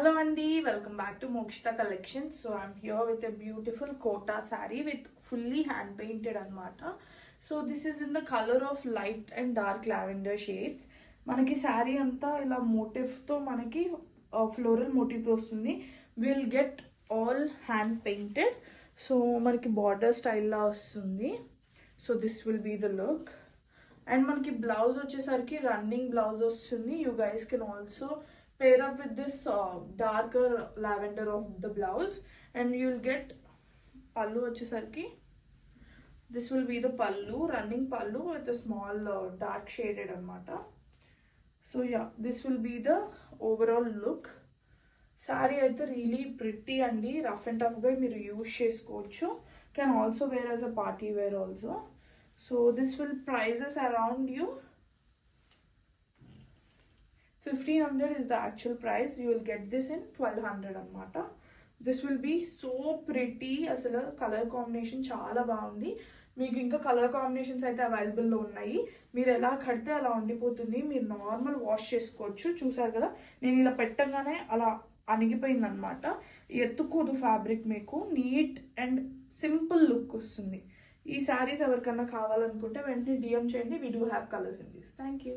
Hello Andy, welcome back to Mokshita Collections. So I'm here with a beautiful kota saree with fully hand painted anamata. So this is in the color of light and dark lavender shades. Manaki saree anta ila motif to manaki floral motif vastundi. We'll get all hand painted. So manaki border style la vastundi. So this will be the look. And manaki blouse vachesariki running blouse vastundi. You guys can also pair up with this darker lavender of the blouse, and you'll get pallu vachesariki. This will be the pallu, running pallu with a small dark shaded anamata. So yeah, this will be the overall look. Saree aithe really pretty andi, rough and tough ga meer use chesukochu. Can also wear as a party wear also. So this will prices around you 1500 is the actual price. You will get this in 1200 anamata. This will be so pretty. Asala color combination chaala baagundi. Meeku inka color combinations aithe available lo unnayi. Meer ela kadte ala undipotundi. Meer normal wash chesukochu. Chusaru kada nenu ila pettangane ala anigipoyindi anamata. Ettukodu fabric meeku neat and simple look vastundi. Ee sarees evarkana kavalanukunte ventane DM cheyandi. We do have colors in this. Thank you.